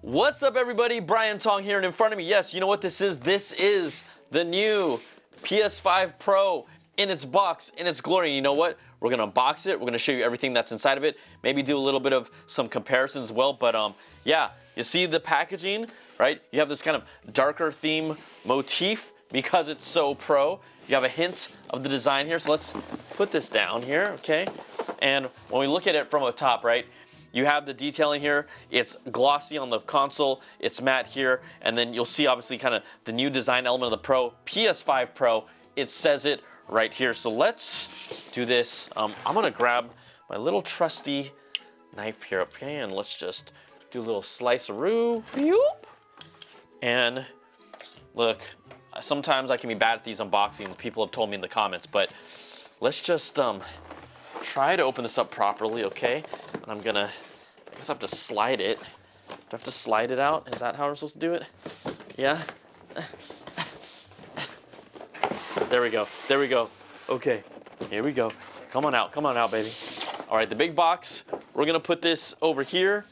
What's up, everybody? Brian Tong here, and in front of me, yes, you know what this is? This is the new PS5 Pro in its box, in its glory. You know what? We're gonna unbox it. We're gonna show you everything that's inside of it. Maybe do a little bit of some comparisons as well. But yeah, you see the packaging, right? You have this kind of darker theme motif because it's so pro. You have a hint of the design here. So let's put this down here, okay? And when we look at it from the top, right? You have the detailing here. It's glossy on the console. It's matte here. And then you'll see obviously kind of the new design element of the Pro, PS5 Pro. It says it right here. So let's do this. I'm gonna grab my little trusty knife here, okay? And let's just do a little slice-a-roo. And look, sometimes I can be bad at these unboxings. People have told me in the comments, but let's just try to open this up properly, okay? And I'm gonna, I guess I have to slide it. Do I have to slide it out? Is that how I'm supposed to do it? Yeah? There we go, there we go. Okay, here we go. Come on out, baby. All right, the big box, we're gonna put this over here.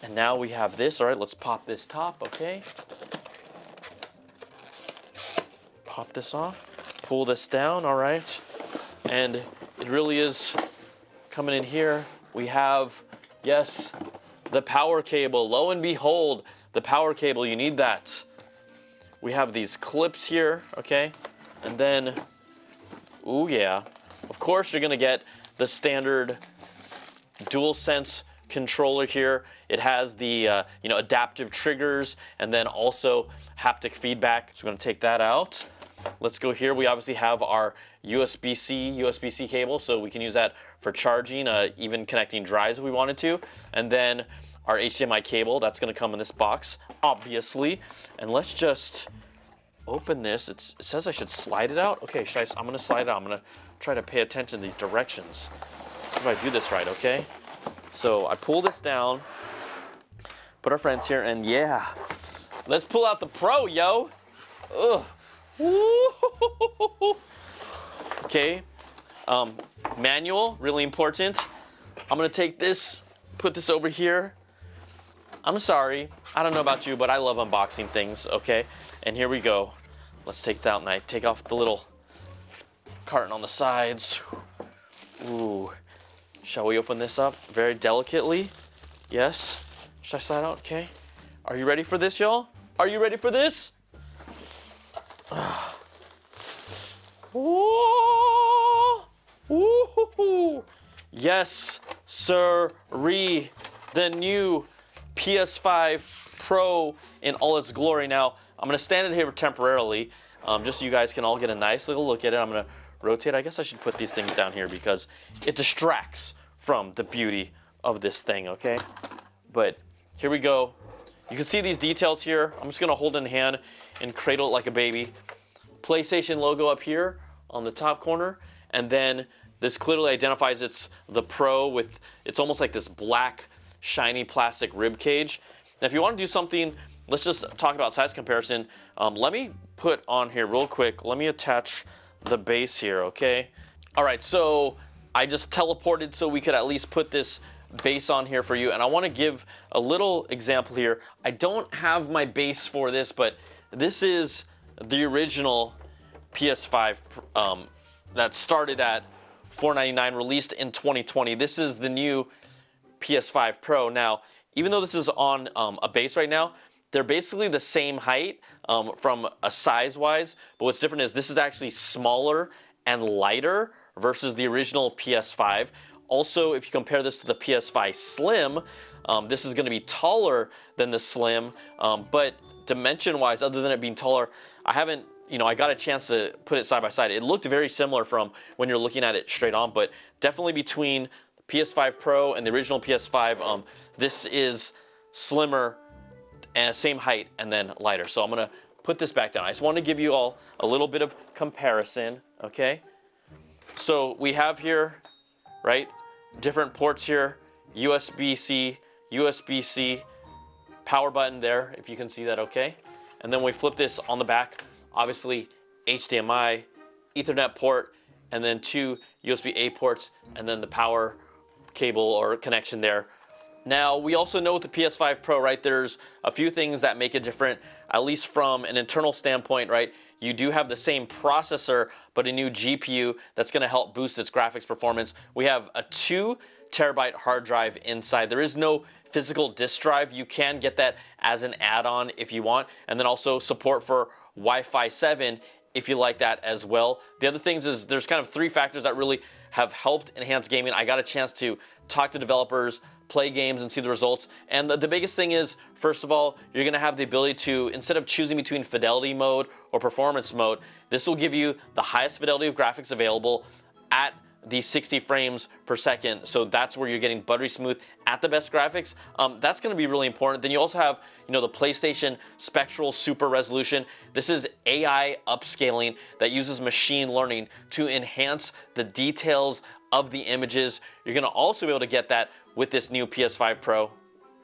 And now we have this, all right, let's pop this top, okay? Pop this off, pull this down, all right? And it really is coming in here. We have, yes, the power cable. Lo and behold, the power cable, you need that. We have these clips here, okay? And then, ooh yeah, of course you're gonna get the standard DualSense controller here. It has the adaptive triggers and then also haptic feedback. So we're gonna take that out. Let's go here. We obviously have our USB-C cable, so we can use that for charging, even connecting drives if we wanted to. And then our HDMI cable, that's gonna come in this box, obviously. And let's just open this. It says I should slide it out. Okay, I'm gonna slide it out. I'm gonna try to pay attention to these directions. See if I do this right, okay? So I pull this down, put our friends here, and yeah, let's pull out the Pro, yo. Ugh. Okay, manual, really important. I'm gonna take this, put this over here. I'm sorry, I don't know about you, but I love unboxing things, okay? And here we go. Let's take that out and I take off the little carton on the sides. Ooh, shall we open this up very delicately? Yes, should I slide out, okay? Are you ready for this, y'all? Are you ready for this? Woo! Yes, sir-ree. The new PS5 Pro in all its glory. Now, I'm gonna stand it here temporarily, just so you guys can all get a nice little look at it. I'm gonna rotate. I guess I should put these things down here because it distracts from the beauty of this thing, okay? But here we go. You can see these details here. I'm just gonna hold it in hand and cradle it like a baby. PlayStation logo up here on the top corner, and then this clearly identifies it's the Pro with, it's almost like this black shiny plastic rib cage. Now if you want to do something, let's just talk about size comparison. Let me put on here real quick, let me attach the base here, okay? All right, so I just teleported so we could at least put this base on here for you, and I want to give a little example here. I don't have my base for this, but this is the original PS5 that started at $499, released in 2020. This is the new PS5 Pro. Now, even though this is on a base right now, they're basically the same height from a size-wise, but what's different is this is actually smaller and lighter versus the original PS5. Also, if you compare this to the PS5 Slim, this is gonna be taller than the Slim, but dimension-wise, other than it being taller, I got a chance to put it side by side. It looked very similar from when you're looking at it straight on, but definitely between PS5 Pro and the original PS5, this is slimmer and same height and then lighter. So I'm gonna put this back down. I just want to give you all a little bit of comparison, okay? So we have here, right, different ports here, USB-C, USB-C, power button there, if you can see that, okay? And then we flip this on the back, obviously HDMI, Ethernet port, and then two USB-A ports, and then the power cable or connection there Now, we also know with the PS5 Pro, right, there's a few things that make it different, at least from an internal standpoint, right? You do have the same processor, but a new GPU that's going to help boost its graphics performance. We have a 2 terabyte hard drive inside. There is no physical disk drive. You can get that as an add-on if you want, and then also support for Wi-Fi 7 if you like that as well. The other things is there's kind of 3 factors that really have helped enhance gaming. I got a chance to talk to developers, play games, and see the results. And the biggest thing is, first of all, you're gonna have the ability to, instead of choosing between fidelity mode or performance mode, this will give you the highest fidelity of graphics available at the 60 frames per second. So that's where you're getting buttery smooth at the best graphics. That's gonna be really important. Then you also have, the PlayStation Spectral Super Resolution. This is AI upscaling that uses machine learning to enhance the details of the images. You're gonna also be able to get that with this new PS5 Pro.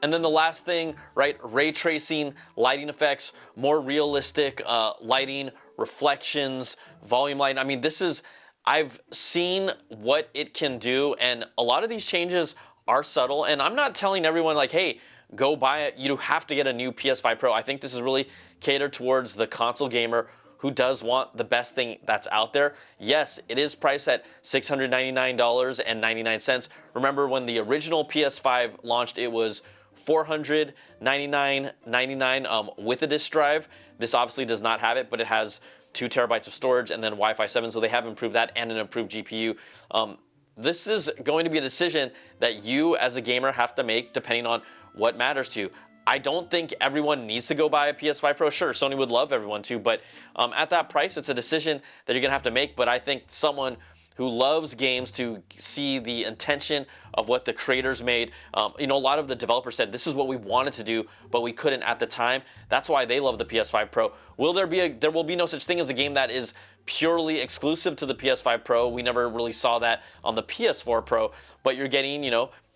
And then the last thing, right, ray tracing, lighting effects, more realistic lighting, reflections, volume lighting. I mean, I've seen what it can do, and a lot of these changes are subtle, and I'm not telling everyone like, hey, go buy it. You have to get a new PS5 Pro. I think this is really catered towards the console gamer who does want the best thing that's out there. Yes, it is priced at $699.99. Remember when the original PS5 launched, it was $499.99 with a disk drive. This obviously does not have it, but it has 2 terabytes of storage and then Wi-Fi 7, so they have improved that and an improved GPU. This is going to be a decision that you as a gamer have to make depending on what matters to you. I don't think everyone needs to go buy a PS5 Pro. Sure, Sony would love everyone to, but at that price, it's a decision that you're gonna have to make. But I think someone who loves games to see the intention of what the creators made. A lot of the developers said this is what we wanted to do, but we couldn't at the time. That's why they love the PS5 Pro. There will be no such thing as a game that is purely exclusive to the PS5 Pro. We never really saw that on the PS4 Pro, but you're getting,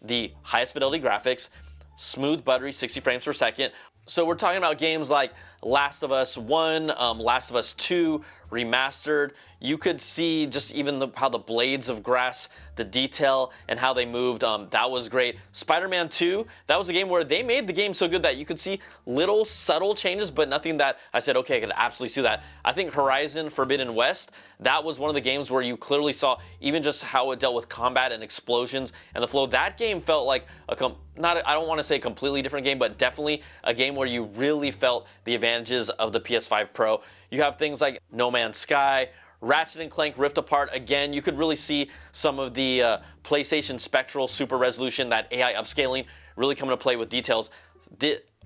the highest fidelity graphics, smooth, buttery 60 frames per second. So we're talking about games like Last of Us 1, Last of Us 2, remastered. You could see just even how the blades of grass, the detail, and how they moved. That was great. Spider-Man 2, that was a game where they made the game so good that you could see little subtle changes, but nothing that I said, okay, I could absolutely see that. I think Horizon Forbidden West, that was one of the games where you clearly saw even just how it dealt with combat and explosions and the flow. That game felt like I don't want to say a completely different game, but definitely a game where you really felt the advantages of the PS5 Pro. You have things like No Man's Sky, Ratchet & Clank Rift Apart. Again, you could really see some of the PlayStation Spectral Super Resolution, that AI upscaling, really coming to play with details.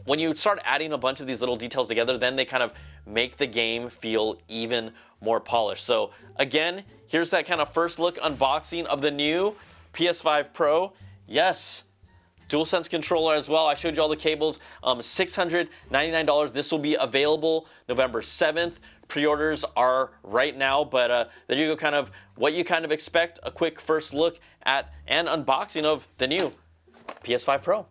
When you start adding a bunch of these little details together, then they kind of make the game feel even more polished. So again, here's that kind of first look unboxing of the new PS5 Pro. Yes, DualSense controller as well. I showed you all the cables. $699. This will be available November 7th. Pre-orders are right now, but there you go, kind of what you kind of expect. A quick first look at and unboxing of the new PS5 Pro.